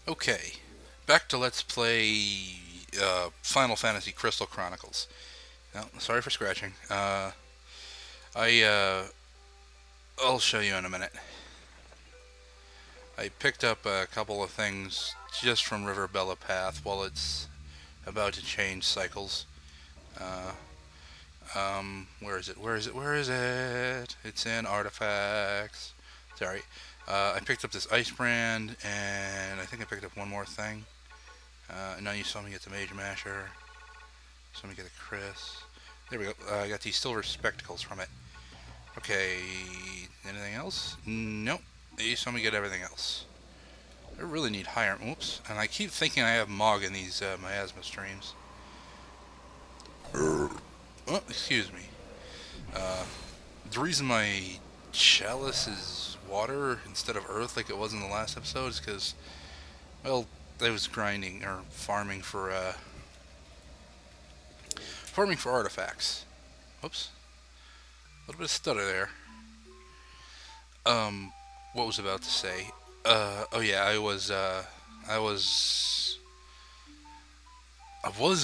Okay, back to Let's Play Final Fantasy Crystal Chronicles. Now, sorry for scratching. I I'll show you in a minute. I picked up a couple of things just from River Bella Path while it's about to change cycles. Uh, where is it? Where is it? Where is it? It's in artifacts. Sorry. I picked up this ice brand, and I think I picked up one more thing. And now you saw me get the Mage Masher. Saw me get a Chris. There we go. I got these silver spectacles from it. Okay. Anything else? Nope. You saw me get everything else. I really need higher. Oops. And I keep thinking I have Mog in these miasma streams. Oh, excuse me. The reason my chalice is water instead of earth like it was in the last episode is because, well, I was grinding or farming for artifacts. Whoops. A little bit of stutter there. What was I about to say? Oh yeah, I was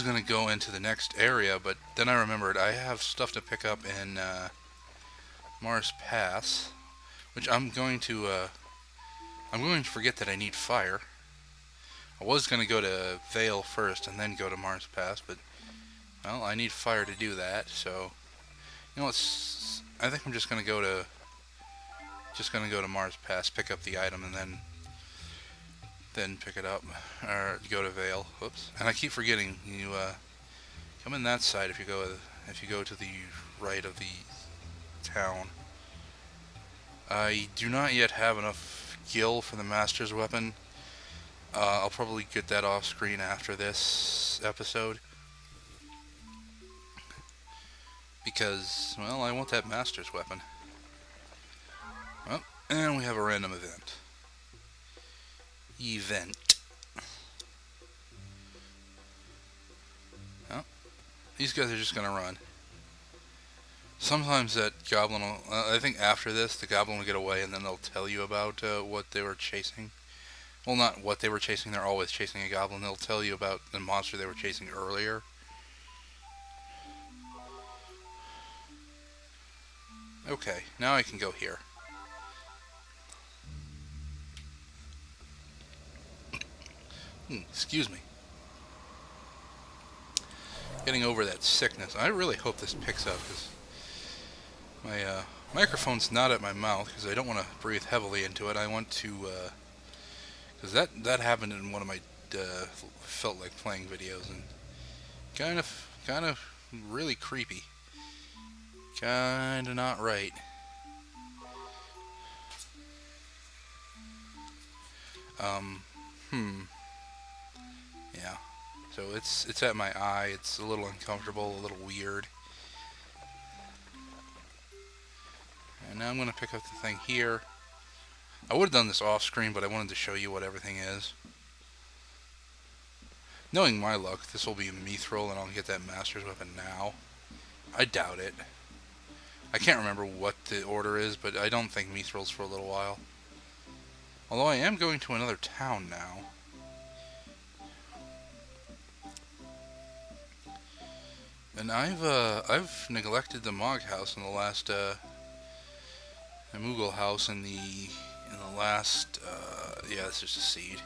gonna go into the next area, but then I remembered I have stuff to pick up in Mars Pass, which I'm going to forget that I need fire. I was gonna go to Vale first and then go to Mars Pass, but well, I need fire to do that. So you know, I think I'm just gonna go to Mars Pass, pick up the item, and then pick it up or go to Vale. Whoops! And I keep forgetting you come in that side if you go to the right of the town. I do not yet have enough gil for the Master's Weapon. I'll probably get that off screen after this episode. Because, well, I want that Master's Weapon. Well, and we have a random event. Well, these guys are just gonna run. Sometimes that goblin will, I think after this, the goblin will get away and then they'll tell you about what they were chasing. Well, not what they were chasing, they're always chasing a goblin. They'll tell you about the monster they were chasing earlier. Okay, now I can go here. Excuse me. Getting over that sickness. I really hope this picks up because my microphone's not at my mouth because I don't want to breathe heavily into it. I want to, because that happened in one of my felt like playing videos and kind of really creepy. Kinda not right. Um, hmm. Yeah. So it's at my eye. It's a little uncomfortable, a little weird. And now I'm gonna pick up the thing here. I would have done this off screen, but I wanted to show you what everything is. Knowing my luck, this will be a mithril and I'll get that Master's Weapon now. I doubt it. I can't remember what the order is, but I don't think mithril's for a little while. Although I am going to another town now. And I've neglected the Mog house in the last the Moogle house in the last yeah, it's just a seed.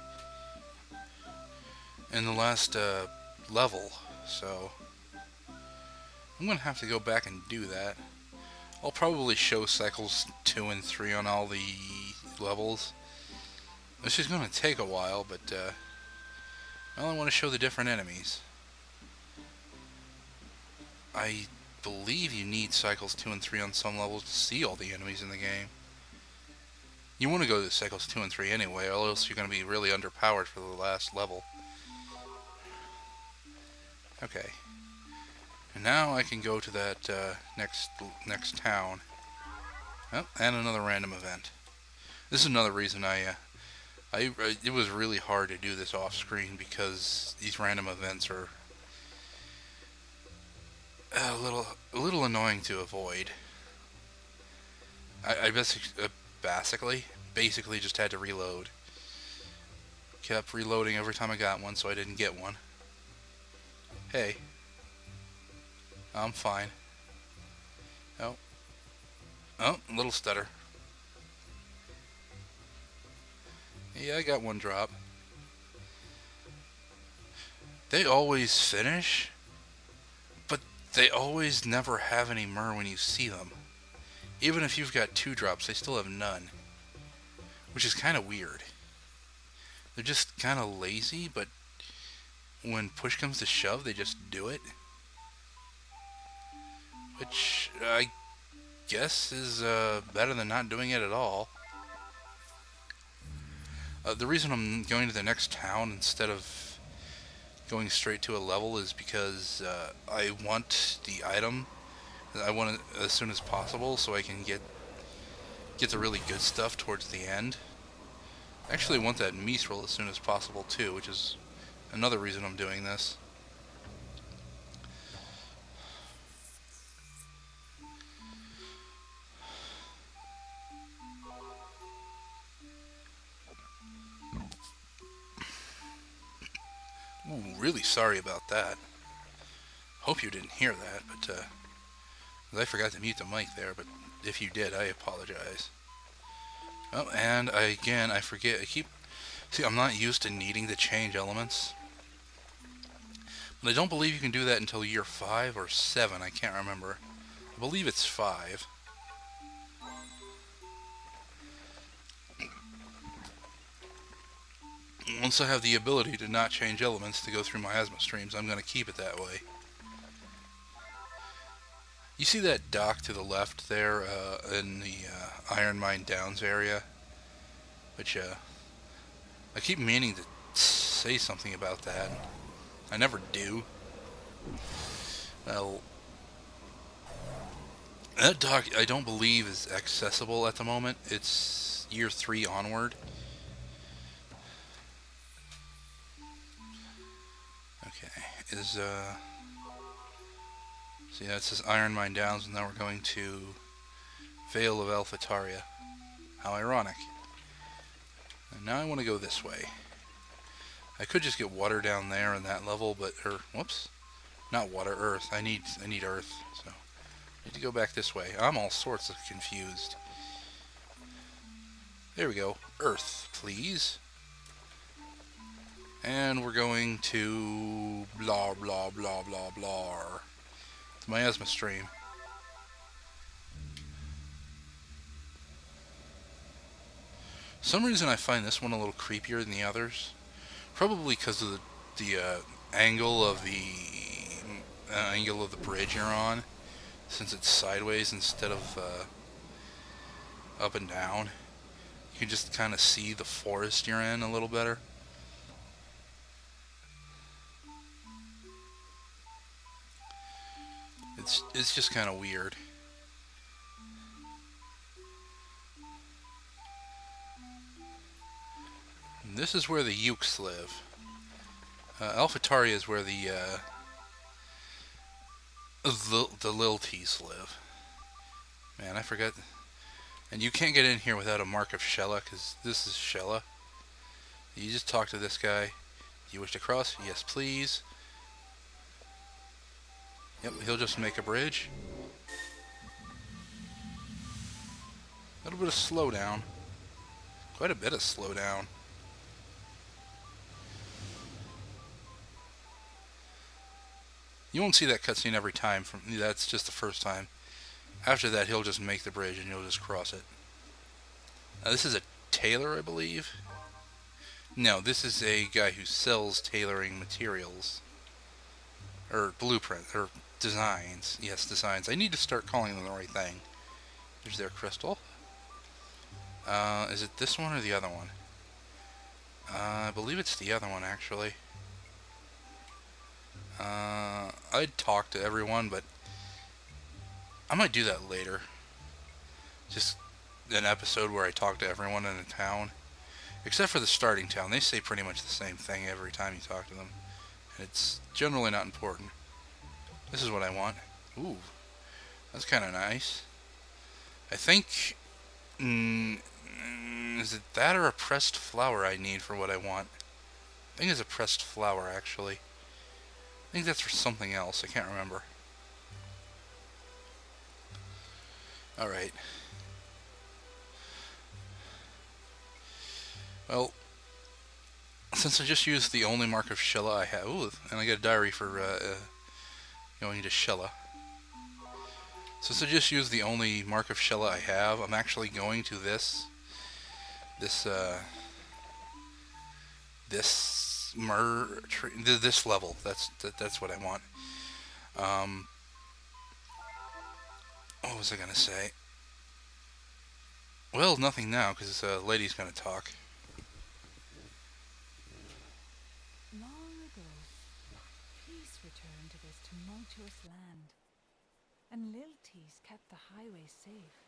In the last level, so I'm gonna have to go back and do that. I'll probably show cycles 2 and 3 on all the levels. This is gonna take a while, but well, I want to show the different enemies. I believe you need cycles 2 and 3 on some levels to see all the enemies in the game. You want to go to cycles 2 and 3 anyway, or else you're going to be really underpowered for the last level. Okay. And now I can go to that next town. Oh, and another random event. This is another reason it was really hard to do this off screen because these random events are a little annoying to avoid. I basically just had to reload. Kept reloading every time I got one, so I didn't get one. Hey. I'm fine. Oh. Oh, a little stutter. Yeah, I got one drop. They always finish, but they always never have any myrrh when you see them. Even if you've got 2 drops, they still have none. Which is kind of weird. They're just kind of lazy, but when push comes to shove, they just do it. Which I guess is better than not doing it at all. The reason I'm going to the next town instead of going straight to a level is because I want the item. I want it as soon as possible so I can get the really good stuff towards the end. I actually want that mithril as soon as possible too, which is another reason I'm doing this. Ooh, really sorry about that. Hope you didn't hear that, but I forgot to mute the mic there, but if you did, I apologize. Oh, and I forget. See, I'm not used to needing to change elements. But I don't believe you can do that until year 5 or 7. I can't remember. I believe it's 5. Once I have the ability to not change elements to go through miasma streams, I'm going to keep it that way. You see that dock to the left there in the Iron Mine Downs area? Which I keep meaning to say something about that. I never do. Well, that dock I don't believe is accessible at the moment. It's year 3 onward. Okay, see, that says Iron Mine Downs, and now we're going to Vale of Alphataria. How ironic. And now I want to go this way. I could just get water down there in that level, but whoops, not water, earth. I need earth, so I need to go back this way. I'm all sorts of confused. There we go. Earth, please. And we're going to blah blah blah blah blah. It's miasma stream. For some reason I find this one a little creepier than the others. Probably because of the angle of the bridge you're on, since it's sideways instead of up and down. You can just kind of see the forest you're in a little better. It's just kind of weird. And this is where the Ukes live. Alphataria is where the Lilties live. Man, I forgot. And you can't get in here without a mark of shella, because this is shella. You just talk to this guy. You wish to cross? Yes, please. Yep, he'll just make a bridge. A little bit of slowdown. Quite a bit of slowdown. You won't see that cutscene every time. That's just the first time. After that, he'll just make the bridge and you'll just cross it. Now, this is a tailor, I believe. No, this is a guy who sells tailoring materials. Or blueprint, or designs. Yes, designs. I need to start calling them the right thing. There's their crystal. Is it this one or the other one? I believe it's the other one, actually. I'd talk to everyone, but I might do that later. Just an episode where I talk to everyone in a town. Except for the starting town. They say pretty much the same thing every time you talk to them. And it's generally not important. This is what I want. Ooh, that's kind of nice. I think... is it that or a pressed flower I need for what I want? I think it's a pressed flower, actually. I think that's for something else. I can't remember. Alright. Well, since I just used the only mark of shella I have... Ooh, and I got a diary for going to shella. Since I just used the only mark of shella I have, I'm actually going to this myrrh tree, this level. That's what I want. What was I gonna say? Well, nothing now, because lady's gonna talk. Long ago, peace returned to this tumultuous land, and lilties kept the highways safe.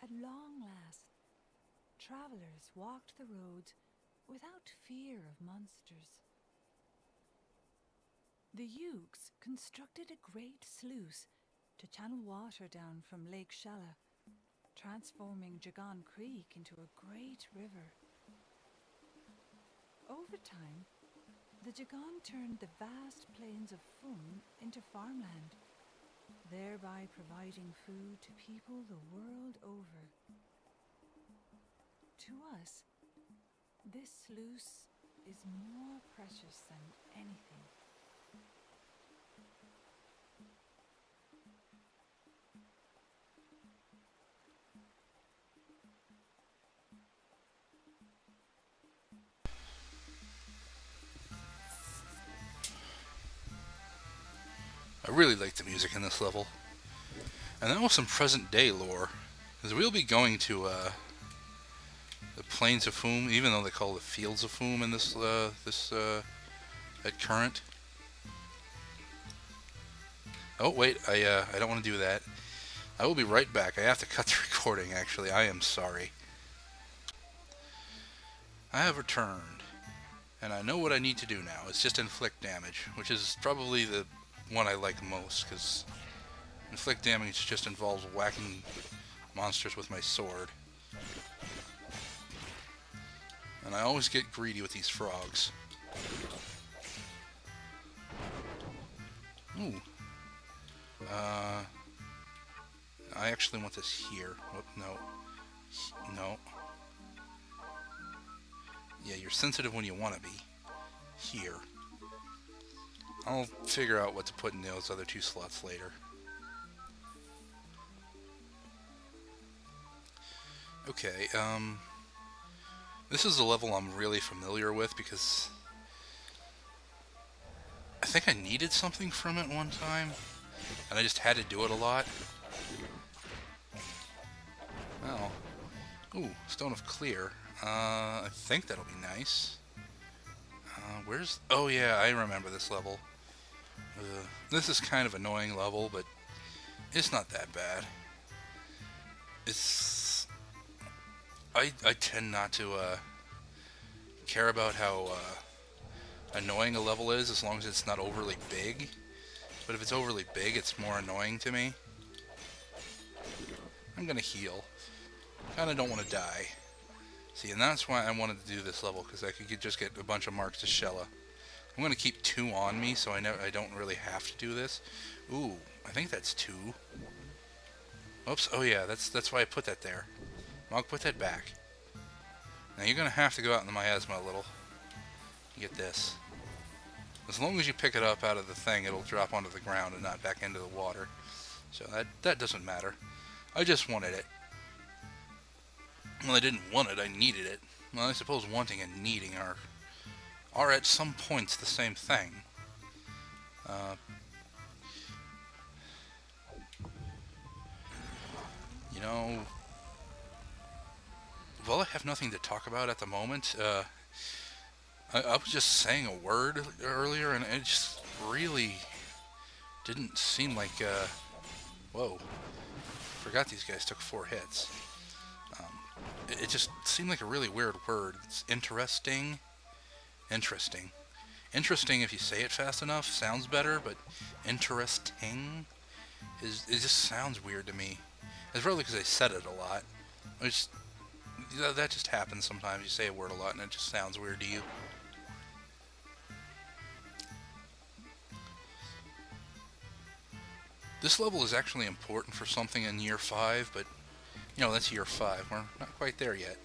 At long last, travellers walked the roads without fear of monsters. The Yuks constructed a great sluice to channel water down from Lake Shella, transforming Jagan Creek into a great river. Over time, the Jagan turned the vast plains of Fum into farmland, thereby providing food to people the world over. To us, this sluice is more precious than anything. I really like the music in this level. And that was some present day lore. Because we'll be going to the plains of Foom, even though they call it fields of Foom in this at current. Oh wait, I don't want to do that. I will be right back. I have to cut the recording. Actually, I am sorry. I have returned, and I know what I need to do now. It's just inflict damage, which is probably the one I like most, because inflict damage just involves whacking monsters with my sword. And I always get greedy with these frogs. Ooh. I actually want this here. Oh, no. No. Yeah, you're sensitive when you want to be. Here. I'll figure out what to put in those other two slots later. Okay, this is a level I'm really familiar with because I think I needed something from it one time, and I just had to do it a lot. Oh. Ooh, Stone of Clear. I think that'll be nice. Where's... Oh yeah, I remember this level. This is kind of annoying level, but it's not that bad. It's... I tend not to care about how annoying a level is as long as it's not overly big. But if it's overly big, it's more annoying to me. I'm gonna heal. Kinda don't want to die. See, and that's why I wanted to do this level, because I could just get a bunch of marks to shella. I'm gonna keep 2 on me, so I don't really have to do this. Ooh, I think that's 2. Oops, oh yeah, that's why I put that there. I'll put that back. Now you're gonna have to go out in the miasma a little. Get this. As long as you pick it up out of the thing, it'll drop onto the ground and not back into the water. So that doesn't matter. I just wanted it. Well, I didn't want it, I needed it. Well, I suppose wanting and needing are at some points the same thing. You know, well, I have nothing to talk about at the moment. I was just saying a word earlier, and it just really didn't seem like, whoa. Forgot these guys took 4 hits. It just seemed like a really weird word. It's interesting. Interesting. Interesting, if you say it fast enough, sounds better, but interesting it just sounds weird to me. It's probably because I said it a lot. that just happens sometimes. You say a word a lot and it just sounds weird to you. This level is actually important for something in year 5, but, you know, that's year 5. We're not quite there yet.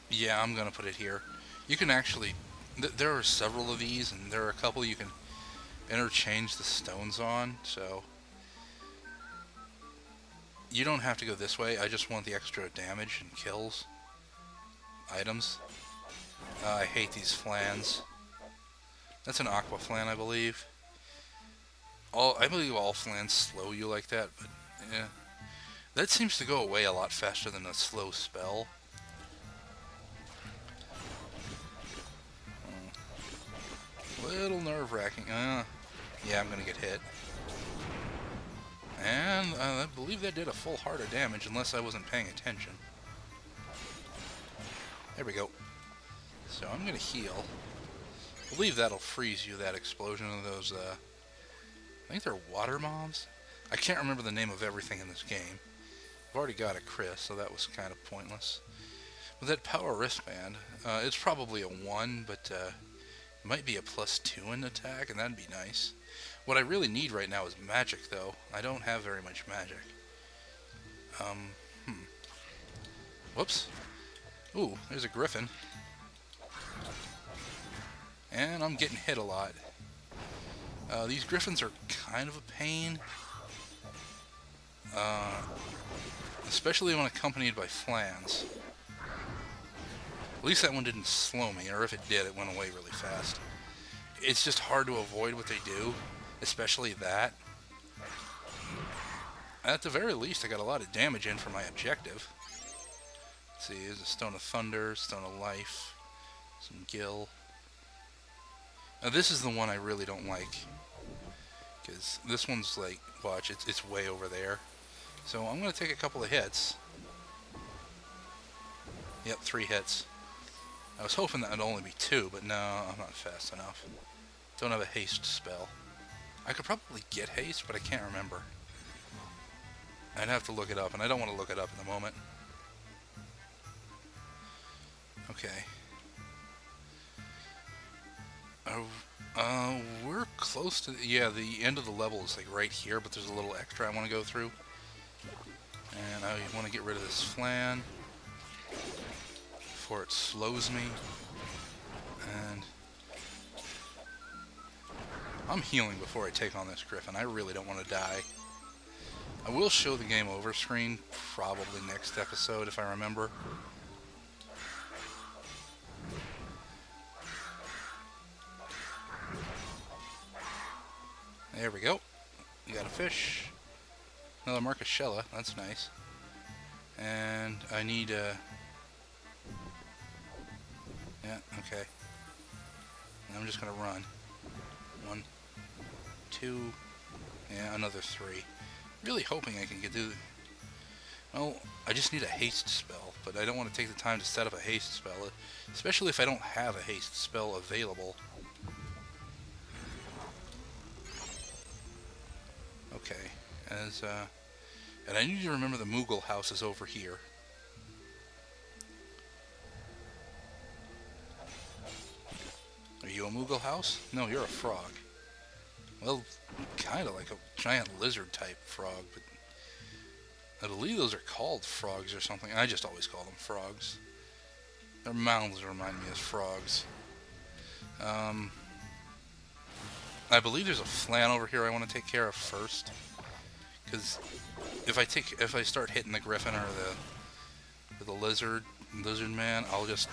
Yeah, I'm gonna put it here. You can actually... there are several of these, and there are a couple you can interchange the stones on, so... You don't have to go this way, I just want the extra damage and kills. Items. I hate these flans. That's an aqua flan, I believe. I believe all flans slow you like that, but yeah. That seems to go away a lot faster than a slow spell. Little nerve-wracking. Yeah, I'm gonna get hit. And I believe that did a full heart of damage, unless I wasn't paying attention. There we go. So I'm gonna heal. I believe that'll freeze you, that explosion of those, I think they're water mobs? I can't remember the name of everything in this game. I've already got a Chris, so that was kind of pointless. With that power wristband, it's probably a 1, but it might be a +2 in attack, and that'd be nice. What I really need right now is magic, though. I don't have very much magic. Whoops. Ooh, there's a griffin. And I'm getting hit a lot. These griffins are kind of a pain. Especially when accompanied by flans. At least that one didn't slow me, or if it did, it went away really fast. It's just hard to avoid what they do, especially that. At the very least, I got a lot of damage in for my objective. Let's see, there's a Stone of Thunder, Stone of Life, some Gil. Now this is the one I really don't like, because this one's like, watch, it's way over there. So I'm going to take a couple of hits. Yep, 3 hits. I was hoping that would only be 2, but no, I'm not fast enough. Don't have a haste spell. I could probably get haste, but I can't remember. I'd have to look it up, and I don't want to look it up in the moment. Okay. We're close to... yeah, the end of the level is like right here, but there's a little extra I want to go through. And I want to get rid of this flan before it slows me. And I'm healing before I take on this griffin. I really don't want to die. I will show the game over screen probably next episode if I remember. There we go. We got a fish. Another mark of shella. That's nice. And I need yeah, okay. And I'm just gonna run. 1, 2, yeah, another 3. Really hoping I can get through. Well, I just need a haste spell, but I don't want to take the time to set up a haste spell, especially if I don't have a haste spell available. Okay, and I need to remember the Moogle house is over here. Are you a Moogle house? No, you're a frog. Well, kind of like a giant lizard type frog, but I believe those are called frogs or something. I just always call them frogs. Their mouths remind me of frogs. I believe there's a flan over here I want to take care of first, because if I start hitting the griffin or the lizard man, I'll just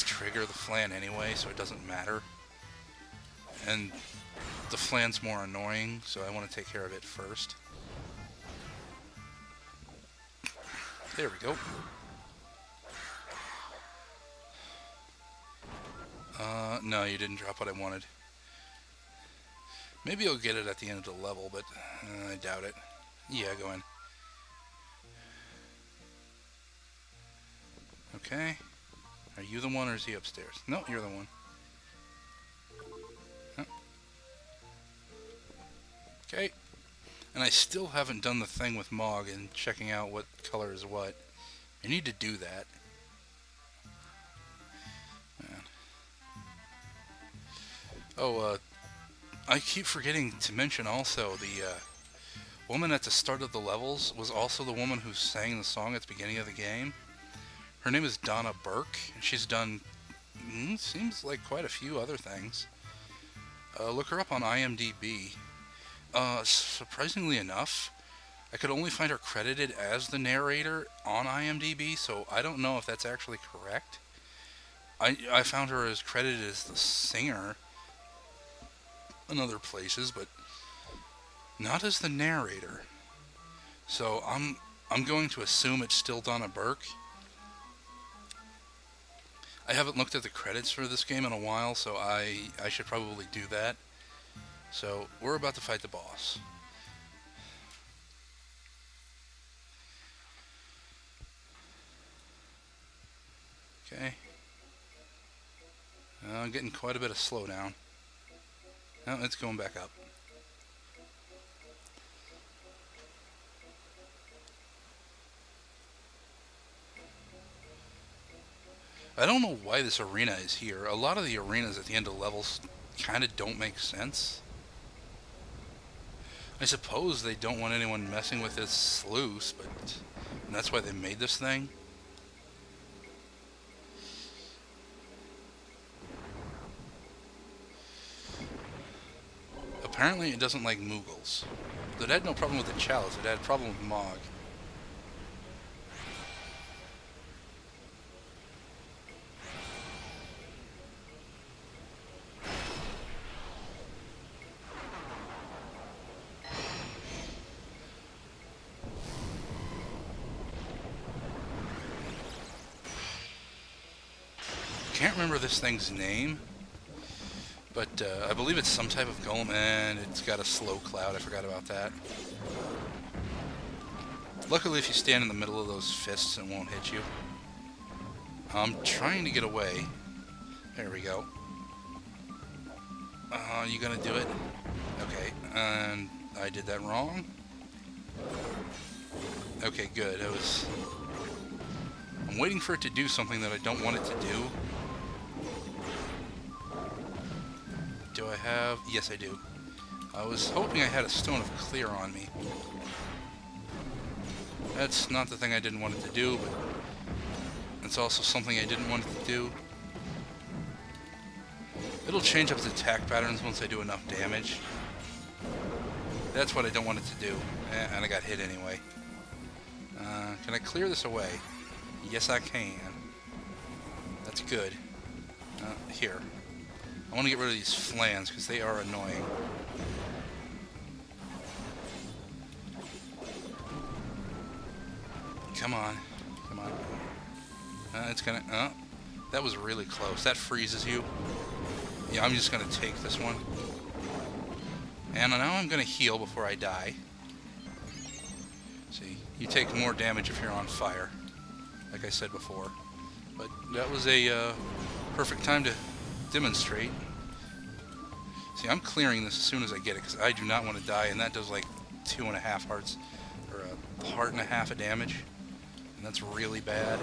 trigger the flan anyway, so it doesn't matter. And the flan's more annoying, so I want to take care of it first. There we go. No, you didn't drop what I wanted. Maybe I'll get it at the end of the level, but I doubt it. Yeah, go in. Okay. Are you the one, or is he upstairs? No, you're the one. Oh. Okay. And I still haven't done the thing with Mog and checking out what color is what. I need to do that. Man. Oh, I keep forgetting to mention also the woman at the start of the levels was also the woman who sang the song at the beginning of the game. Her name is Donna Burke. She's done, seems like quite a few other things. Look her up on IMDb. Surprisingly enough, I could only find her credited as the narrator on IMDb, so I don't know if that's actually correct. I found her as credited as the singer in other places, but not as the narrator. So I'm going to assume it's still Donna Burke. I haven't looked at the credits for this game in a while, so I should probably do that. So we're about to fight the boss. Okay. I'm getting quite a bit of slowdown. Now it's going back up. I don't know why this arena is here. A lot of the arenas at the end of levels kind of don't make sense. I suppose they don't want anyone messing with this sluice, but that's why they made this thing. Apparently it doesn't like Moogles. It had no problem with the chalice, it had a problem with Mog. Can't remember this thing's name, but I believe it's some type of golem, and it's got a slow cloud. I forgot about that. Luckily, if you stand in the middle of those fists, it won't hit you. I'm trying to get away. There we go. You gonna do it? Okay, and I did that wrong. Okay, good. I'm waiting for it to do something that I don't want it to do. Do I have... Yes, I do. I was hoping I had a Stone of Clear on me. That's not the thing I didn't want it to do, but it's also something I didn't want it to do. It'll change up its attack patterns once I do enough damage. That's what I don't want it to do. And I got hit anyway. Can I clear this away? Yes, I can. That's good. Here. I want to get rid of these flans because they are annoying. Come on. Come on. It's gonna... that was really close. That freezes you. Yeah, I'm just gonna take this one. And now I'm gonna heal before I die. See, you take more damage if you're on fire, like I said before. But that was a perfect time to demonstrate. See, I'm clearing this as soon as I get it because I do not want to die, and that does like 2.5 hearts, or a heart and a half of damage, and that's really bad.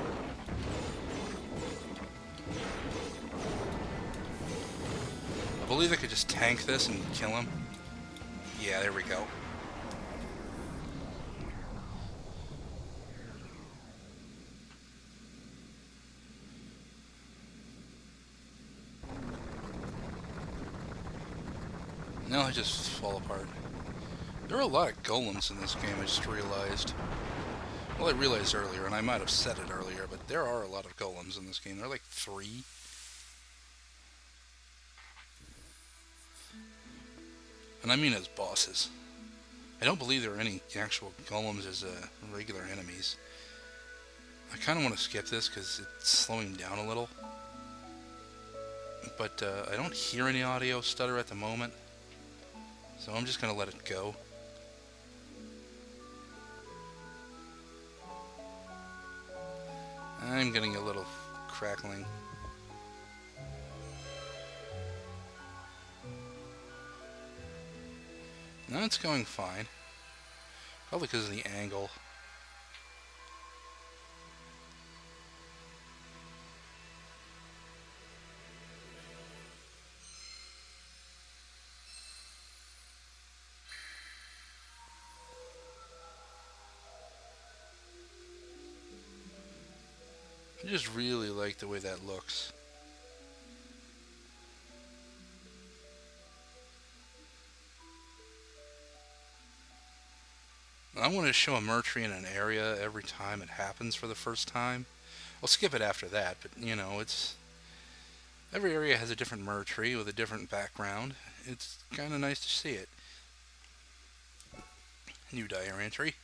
I believe I could just tank this and kill him. Yeah, there we go. Now I just fall apart. There are a lot of golems in this game, I just realized. Well, I realized earlier, and I might have said it earlier, but there are a lot of golems in this game. There are like 3. And I mean as bosses. I don't believe there are any actual golems as regular enemies. I kind of want to skip this because it's slowing down a little. But I don't hear any audio stutter at the moment. So I'm just going to let it go. I'm getting a little crackling. Now it's going fine. Probably because of the angle. I just really like the way that looks. I want to show a myrrh tree in an area every time it happens for the first time. I'll skip it after that, but you know, it's every area has a different myrrh tree with a different background. It's kind of nice to see it. New diary entry.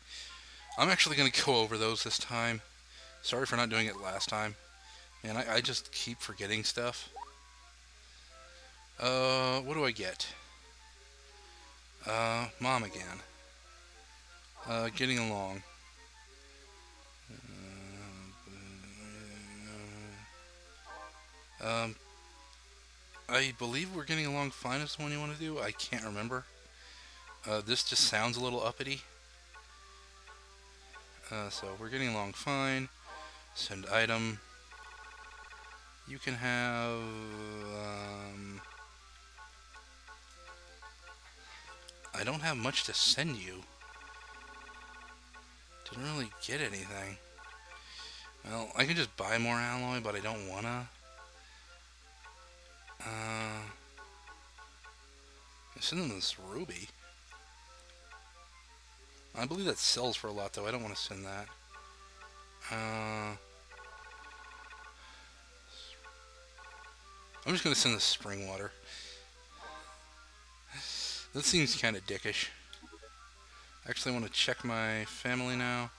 I'm actually going to go over those this time. Sorry for not doing it last time. Man, I just keep forgetting stuff. What do I get? Mom again. Getting along. Um, I believe we're getting along fine is the one you want to do. I can't remember. This just sounds a little uppity. So we're getting along fine. Send item. You can have... I don't have much to send you. Didn't really get anything. Well, I can just buy more alloy, but I don't wanna. I send them this ruby. I believe that sells for a lot, though. I don't want to send that. I'm just gonna send the spring water. That seems kind of dickish. Actually, I want to check my family now.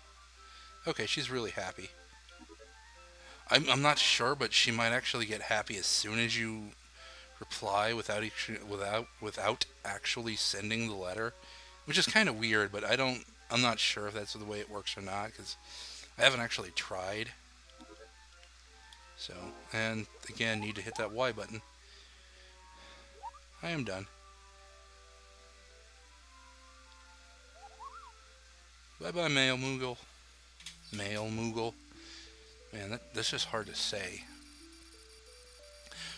Okay, she's really happy. I'm not sure, but she might actually get happy as soon as you reply without actually sending the letter, which is kind of weird. But I'm not sure if that's the way it works or not because I haven't actually tried. So, and again, need to hit that Y button. I am done. Bye bye, male Moogle. Male Moogle. Man, this is hard to say.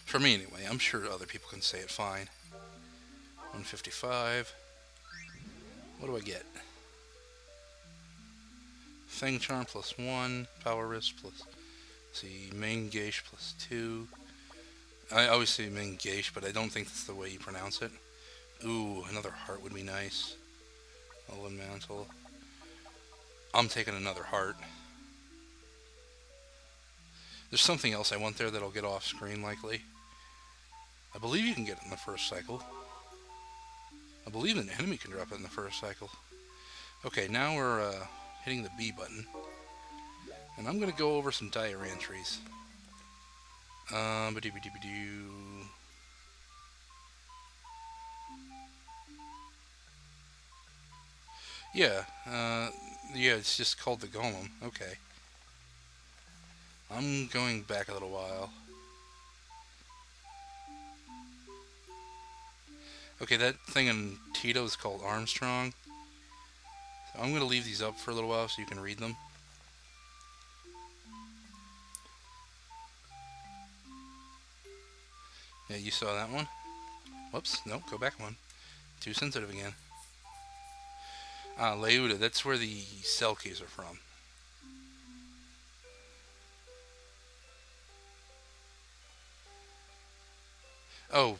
For me, anyway. I'm sure other people can say it fine. 155. What do I get? Fang Charm plus 1. Power Wrist plus... see, Main Geish plus 2. I always say Main Geish, but I don't think that's the way you pronounce it. Ooh, another heart would be nice. Golem Mantle. I'm taking another heart. There's something else I want there that'll get off screen likely. I believe you can get it in the first cycle. I believe an enemy can drop it in the first cycle. Okay, now we're hitting the B button. And I'm going to go over some diary entries. Yeah, yeah, it's just called the Golem. Okay. I'm going back a little while. Okay, that thing in Tito is called Armstrong. So I'm going to leave these up for a little while so you can read them. Yeah, you saw that one. Whoops, nope, go back one. Too sensitive again. Ah, Leuda, that's where the cell keys are from. Oh,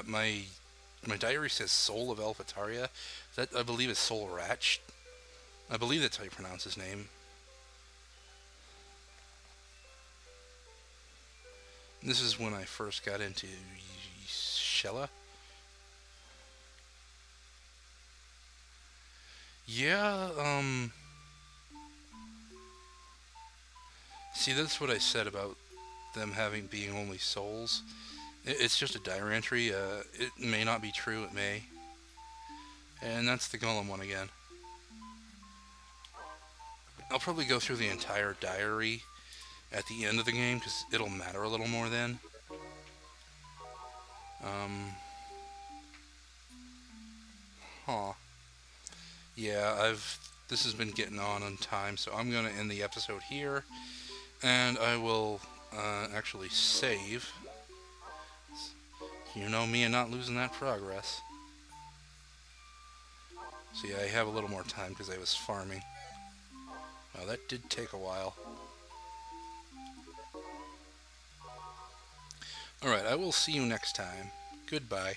my diary says Soul of Alphataria. That, I believe, is Soul Ratch. I believe that's how you pronounce his name. This is when I first got into Shella. Yeah, see, that's what I said about them being only souls. It's just a diary entry. It may not be true, it may. And that's the Golem one again. I'll probably go through the entire diary at the end of the game, because it'll matter a little more then. Huh. yeah, this has been getting on time, so I'm gonna end the episode here, and I will actually save. You know me and not losing that progress. So yeah, I have a little more time because I was farming. Well, that did take a while. Alright, I will see you next time. Goodbye.